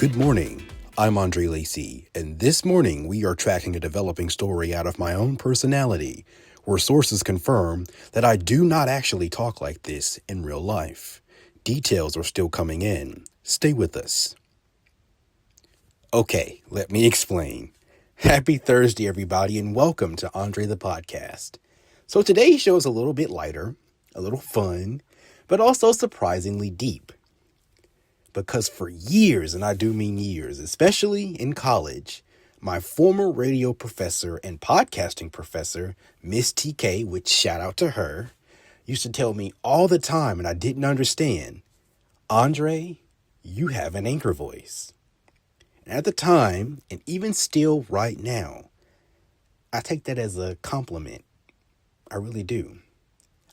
Good morning. I'm Andre Lacey, and this morning we are tracking a developing story out of my own personality, where sources confirm that I do not actually talk like this in real life. Details are still coming in. Stay with us. Okay, let me explain. Happy Thursday, everybody, and welcome to Andre the Podcast. So today's show is a little bit lighter, a little fun, but also surprisingly deep. Because for years, and I do mean years, especially in college, my former radio professor and podcasting professor, Miss TK, which shout out to her, used to tell me all the time, and I didn't understand, Andre, you have an anchor voice. And at the time, and even still right now, I take that as a compliment. I really do.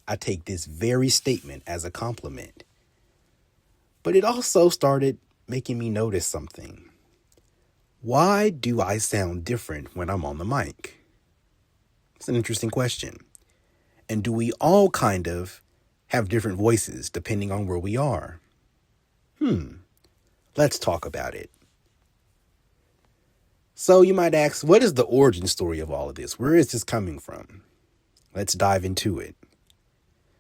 I take this very statement as a compliment. But it also started making me notice something. Why do I sound different when I'm on the mic? It's an interesting question. And do we all kind of have different voices depending on where we are? Let's talk about it. So you might ask, what is the origin story of all of this? Where is this coming from? Let's dive into it.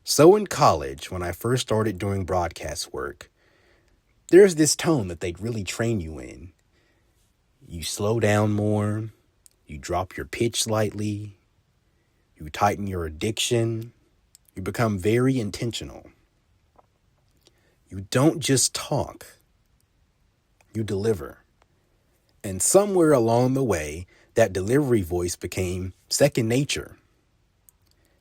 So in college, when I first started doing broadcast work, there's this tone that they'd really train you in. You slow down more, you drop your pitch slightly, you tighten your diction, you become very intentional. You don't just talk, you deliver. And somewhere along the way, that delivery voice became second nature.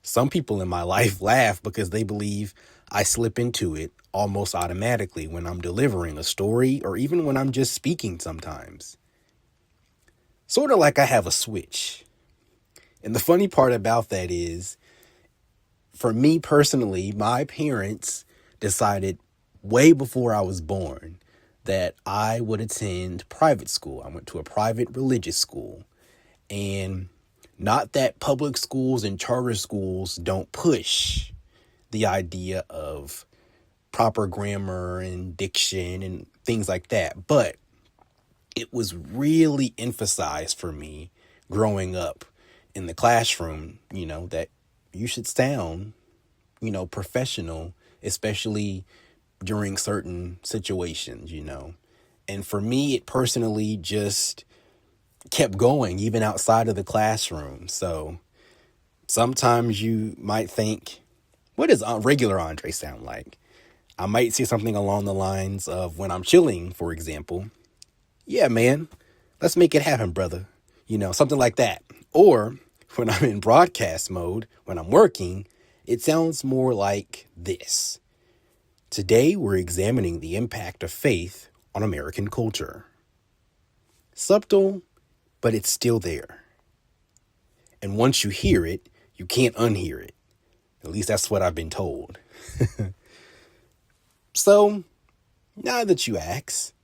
Some people in my life laugh because they believe I slip into it almost automatically when I'm delivering a story or even when I'm just speaking sometimes. Sort of like I have a switch. And the funny part about that is, for me personally, my parents decided way before I was born that I would attend private school. I went to a private religious school. And not that public schools and charter schools don't push the idea of proper grammar and diction and things like that. But it was really emphasized for me growing up in the classroom, that you should sound, professional, especially during certain situations, And for me, it personally just kept going even outside of the classroom. So sometimes you might think, what does regular Andre sound like? I might say something along the lines of when I'm chilling, for example. Yeah, man, let's make it happen, brother. Something like that. Or when I'm in broadcast mode, when I'm working, it sounds more like this. Today, we're examining the impact of faith on American culture. Subtle, but it's still there. And once you hear it, you can't unhear it. At least that's what I've been told. So, now that you ask,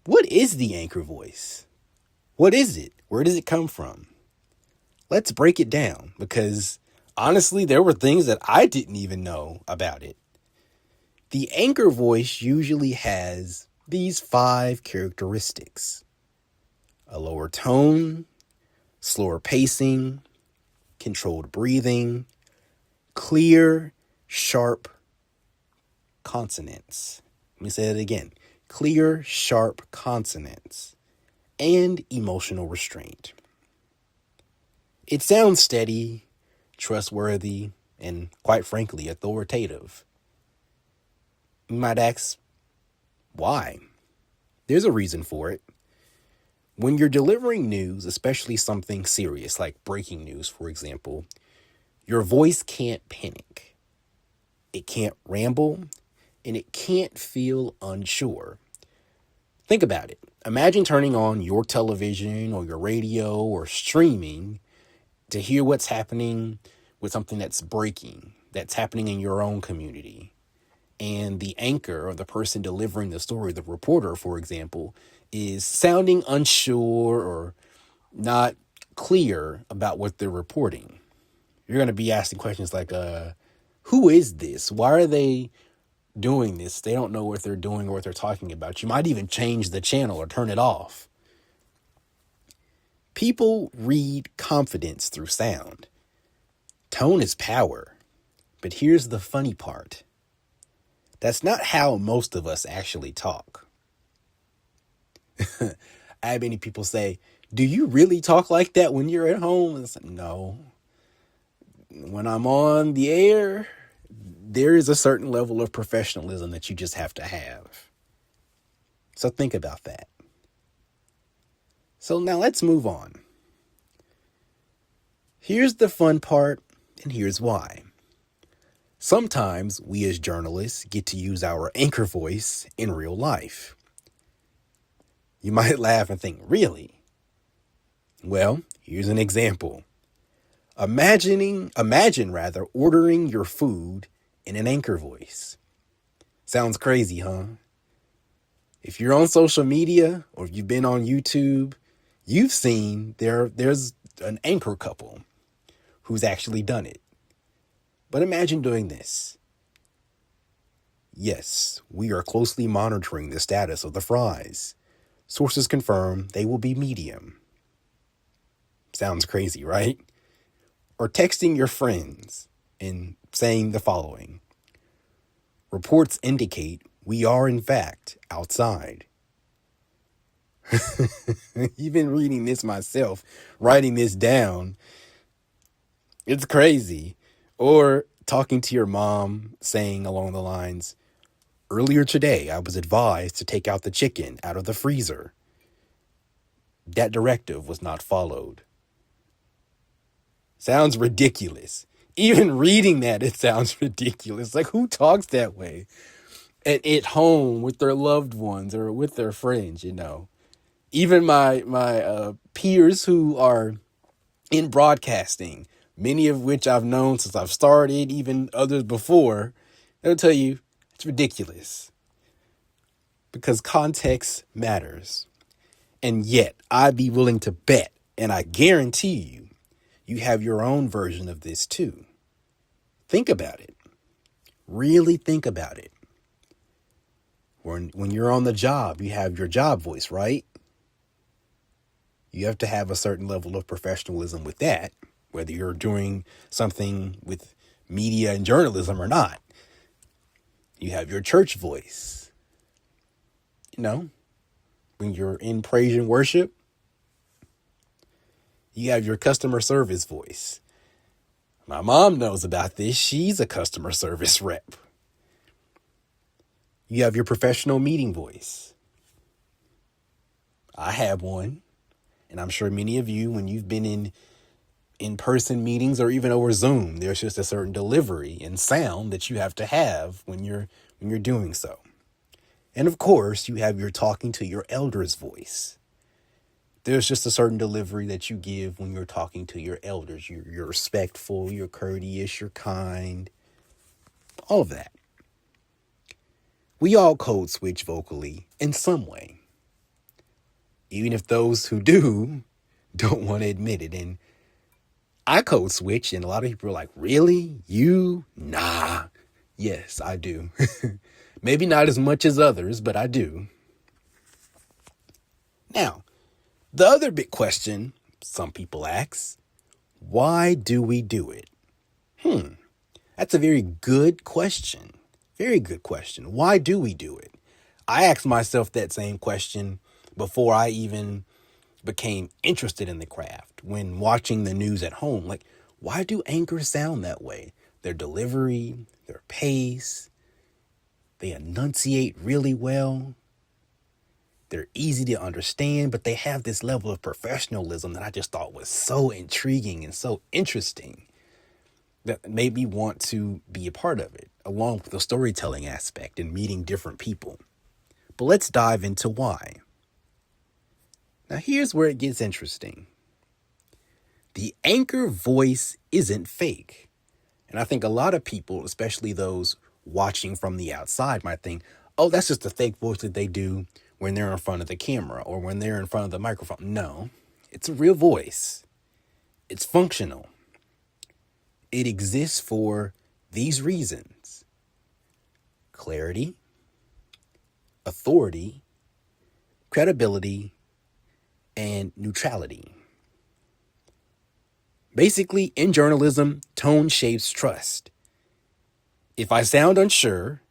what is the anchor voice? What is it? Where does it come from? Let's break it down because honestly, there were things that I didn't even know about it. The anchor voice usually has these 5 characteristics: a lower tone, slower pacing, controlled breathing, clear, sharp consonants. Let me say that again. Clear, sharp consonants, and emotional restraint. It sounds steady, trustworthy, and quite frankly, authoritative. You might ask, why? There's a reason for it. When you're delivering news, especially something serious like breaking news, for example, your voice can't panic. It can't ramble, and it can't feel unsure. Think about it. Imagine turning on your television or your radio or streaming to hear what's happening with something that's breaking, that's happening in your own community. And the anchor or the person delivering the story, the reporter, for example, is sounding unsure or not clear about what they're reporting. You're going to be asking questions like, who is this? Why are they doing this. They don't know what they're doing or what they're talking about. You might even change the channel or turn it off. People read confidence through sound. Tone is power. But here's the funny part. That's not how most of us actually talk. I have many people say, do you really talk like that when you're at home? And it's like, no. When I'm on the air, there is a certain level of professionalism that you just have to have. So think about that. So now let's move on. Here's the fun part, and here's why. Sometimes we as journalists get to use our anchor voice in real life. You might laugh and think, really? Well, here's an example. Imagine ordering your food in an anchor voice. Sounds crazy, huh? If you're on social media or if you've been on YouTube, you've seen there's an anchor couple who's actually done it. But imagine doing this. Yes, we are closely monitoring the status of the fries. Sources confirm they will be medium. Sounds crazy, right? Or texting your friends and saying the following. Reports indicate we are in fact outside. Even reading this myself, writing this down, it's crazy. Or talking to your mom saying along the lines, earlier today I was advised to take out the chicken out of the freezer. That directive was not followed. Sounds ridiculous. Even reading that, it sounds ridiculous. Like, who talks that way at home with their loved ones or with their friends, you know? Even my peers who are in broadcasting, many of which I've known since I've started, even others before, they'll tell you it's ridiculous because context matters. And yet I'd be willing to bet, and I guarantee you have your own version of this too. Think about it. Really think about it. When you're on the job, you have your job voice, right? You have to have a certain level of professionalism with that, whether you're doing something with media and journalism or not. You have your church voice. You know, when you're in praise and worship, you have your customer service voice. My mom knows about this. She's a customer service rep. You have your professional meeting voice. I have one. And I'm sure many of you, when you've been in-person meetings or even over Zoom, there's just a certain delivery and sound that you have to have when you're doing so. And of course, you have your talking to your elders voice. There's just a certain delivery that you give when you're talking to your elders. You're respectful, you're courteous, you're kind, all of that. We all code switch vocally in some way, even if those who do don't want to admit it. And I code switch, and a lot of people are like, really? You? Nah. Yes, I do. Maybe not as much as others, but I do. Now, the other big question some people ask, why do we do it? That's a very good question. Very good question. Why do we do it? I asked myself that same question before I even became interested in the craft. When watching the news at home, like, why do anchors sound that way? Their delivery, their pace, they enunciate really well. They're easy to understand, but they have this level of professionalism that I just thought was so intriguing and so interesting that made me want to be a part of it, along with the storytelling aspect and meeting different people. But let's dive into why. Now, here's where it gets interesting. The anchor voice isn't fake. And I think a lot of people, especially those watching from the outside, might think, oh, that's just a fake voice that they do when they're in front of the camera or when they're in front of the microphone. No, it's a real voice. It's functional. It exists for these reasons. clarity, authority, credibility, and neutrality. Basically, in journalism, tone shapes trust. If I sound unsure,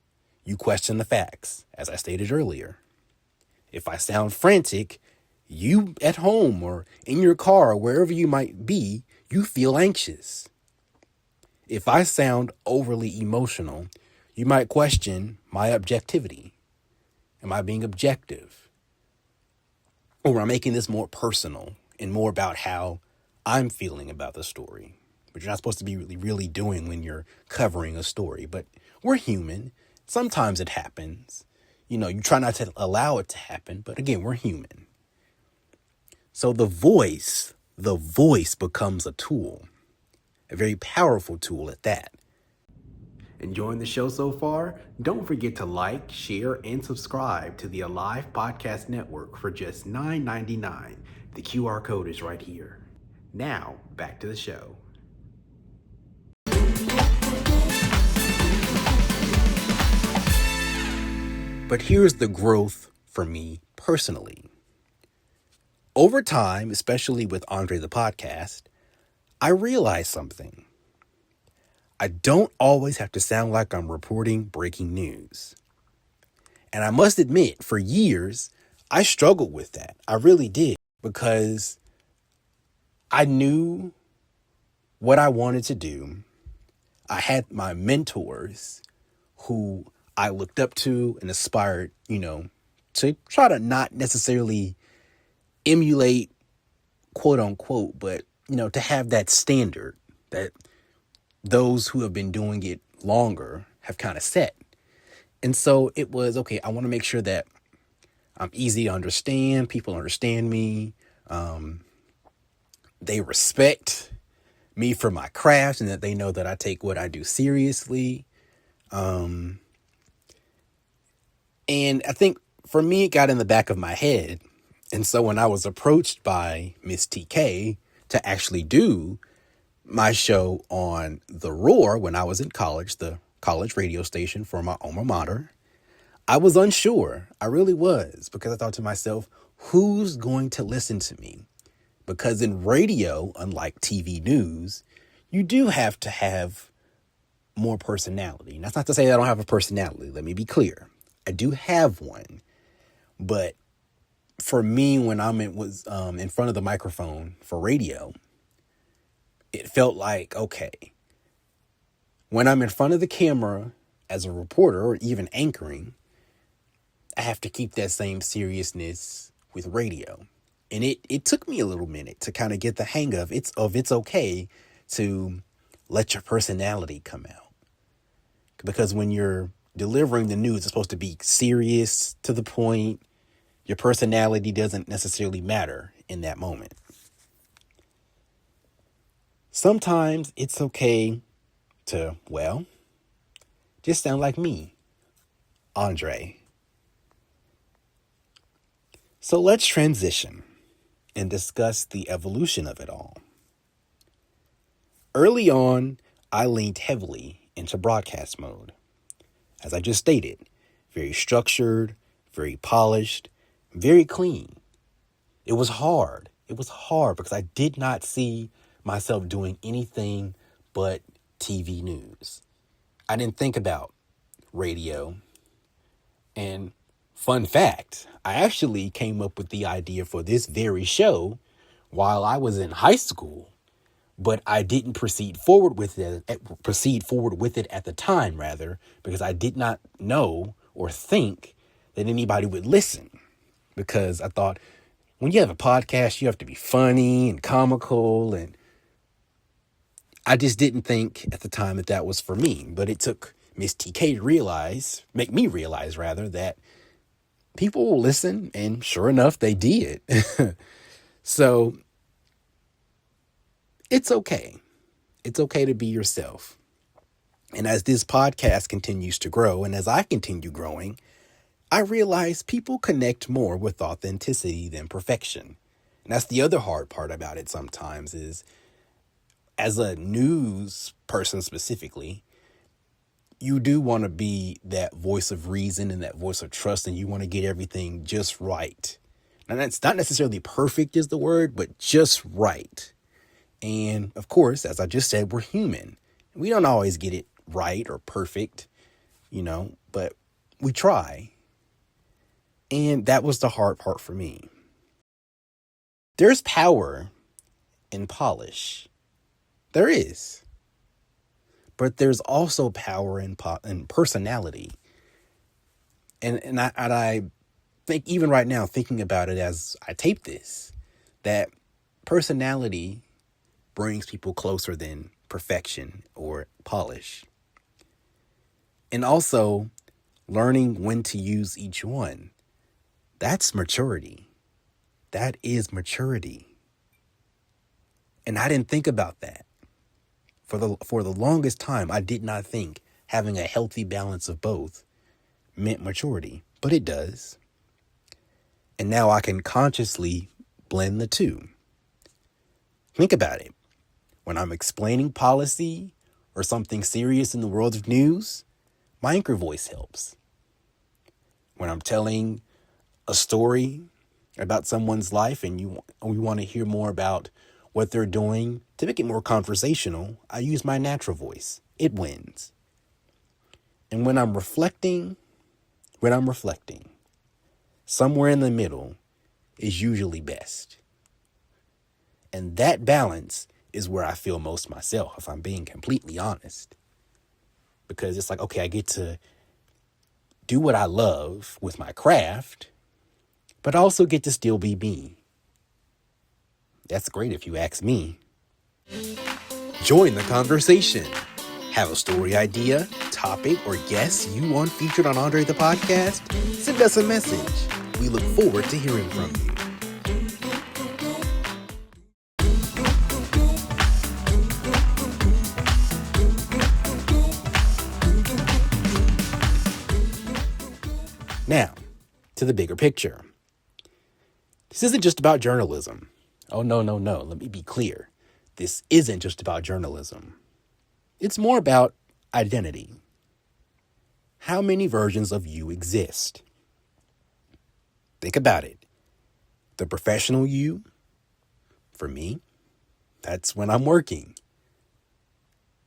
you question the facts, as I stated earlier. If I sound frantic, you at home or in your car or wherever you might be, you feel anxious. If I sound overly emotional, you might question my objectivity. Am I being objective? Or am I making this more personal and more about how I'm feeling about the story? Which you're not supposed to be really doing when you're covering a story. But we're human. Sometimes it happens. You try not to allow it to happen. But again, we're human. So the voice becomes a tool. A very powerful tool at that. Enjoying the show so far? Don't forget to like, share, and subscribe to the Alive Podcast Network for just $9.99. The QR code is right here. Now, back to the show. But here's the growth for me personally. Over time, especially with AndreThePodcast, I realized something. I don't always have to sound like I'm reporting breaking news. And I must admit, for years, I struggled with that. I really did, because I knew what I wanted to do. I had my mentors who I looked up to and aspired, to try to not necessarily emulate, quote unquote, but, to have that standard that those who have been doing it longer have kind of set. And so it was, okay, I want to make sure that I'm easy to understand. People understand me. They respect me for my craft and that they know that I take what I do seriously. And I think for me, it got in the back of my head. And so when I was approached by Miss TK to actually do my show on The Roar when I was in college, the college radio station for my alma mater, I was unsure. I really was, because I thought to myself, who's going to listen to me? Because in radio, unlike TV news, you do have to have more personality. And that's not to say that I don't have a personality. Let me be clear. I do have one. But for me, when was in front of the microphone for radio, it felt like, okay, when I'm in front of the camera as a reporter or even anchoring, I have to keep that same seriousness with radio. And it took me a little minute to kind of get the hang of it's okay to let your personality come out. Because when you're delivering the news, it's supposed to be serious, to the point. Your personality doesn't necessarily matter in that moment. Sometimes it's okay to, just sound like me, Andre. So let's transition and discuss the evolution of it all. Early on, I leaned heavily into broadcast mode. As I just stated, very structured, very polished, very clean. It was hard. It was hard because I did not see myself doing anything but TV news. I didn't think about radio. And fun fact, I actually came up with the idea for this very show while I was in high school, but I didn't proceed forward with it at the time, rather, because I did not know or think that anybody would listen. Because I thought, when you have a podcast, you have to be funny and comical, and I just didn't think at the time that was for me. But it took Miss TK to make me realize, that people will listen, and sure enough, they did. So it's okay. It's okay to be yourself. And as this podcast continues to grow, and as I continue growing, I realize people connect more with authenticity than perfection. And that's the other hard part about it sometimes is, as a news person specifically, you do want to be that voice of reason and that voice of trust, and you want to get everything just right. Now, that's not necessarily perfect is the word, but just right. And of course, as I just said, we're human. We don't always get it right or perfect, but we try. And that was the hard part for me. There's power in polish. There is. But there's also power in personality. And I think even right now, thinking about it as I tape this, that personality brings people closer than perfection or polish. And also learning when to use each one. That's maturity. That is maturity. And I didn't think about that. For the longest time, I did not think having a healthy balance of both meant maturity, but it does. And now I can consciously blend the two. Think about it. When I'm explaining policy or something serious in the world of news, my anchor voice helps. When I'm telling a story about someone's life and we want to hear more about what they're doing to make it more conversational, I use my natural voice. It wins. And when I'm reflecting, somewhere in the middle is usually best. And that balance is where I feel most myself, if I'm being completely honest. Because it's like, okay, I get to do what I love with my craft, but I also get to still be me. That's great if you ask me. Join the conversation. Have a story idea, topic, or guest you want featured on Andre the Podcast? Send us a message. We look forward to hearing from you. Now, to the bigger picture. This isn't just about journalism. Oh, no. Let me be clear. This isn't just about journalism. It's more about identity. How many versions of you exist? Think about it. The professional you, for me, that's when I'm working.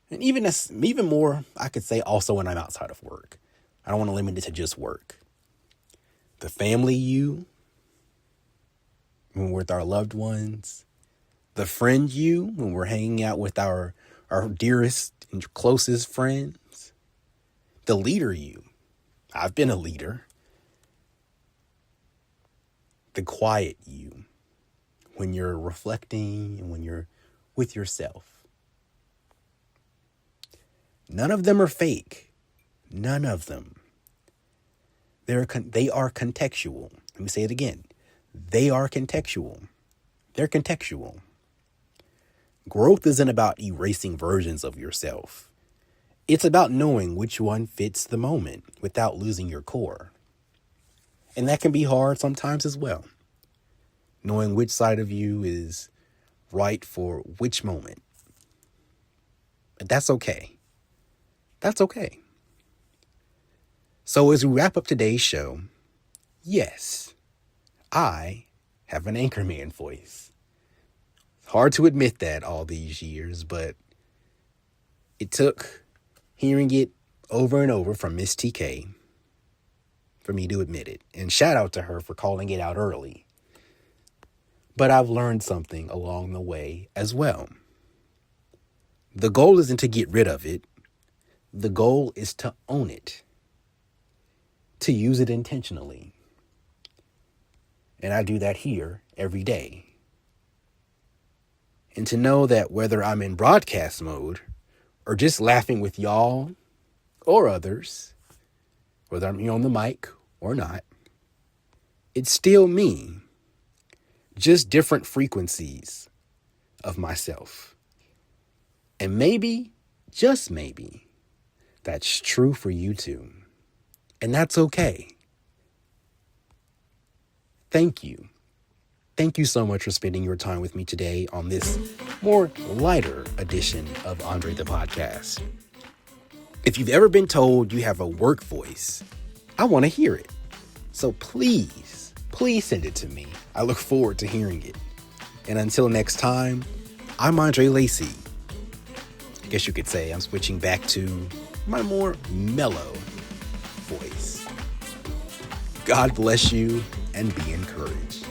And even more, I could say also when I'm outside of work. I don't want to limit it to just work. The family you, when we're with our loved ones. The friend you, when we're hanging out with our dearest and closest friends. The leader you. I've been a leader. The quiet you, when you're reflecting and when you're with yourself. None of them are fake. None of them. They are contextual. Let me say it again. They are contextual. They're contextual. Growth isn't about erasing versions of yourself. It's about knowing which one fits the moment without losing your core. And that can be hard sometimes as well. Knowing which side of you is right for which moment. But that's okay. That's okay. So as we wrap up today's show, yes, I have an anchorman voice. It's hard to admit that all these years, but it took hearing it over and over from Miss TK for me to admit it. And shout out to her for calling it out early. But I've learned something along the way as well. The goal isn't to get rid of it. The goal is to own it. To use it intentionally. And I do that here every day. And to know that whether I'm in broadcast mode or just laughing with y'all or others, whether I'm here on the mic or not, it's still me. Just different frequencies of myself. And maybe, just maybe, that's true for you too. And that's okay. Thank you. Thank you so much for spending your time with me today on this more lighter edition of Andre the Podcast. If you've ever been told you have a work voice, I want to hear it. So please send it to me. I look forward to hearing it. And until next time, I'm Andre Lacey. I guess you could say I'm switching back to my more mellow voice. God bless you and be encouraged.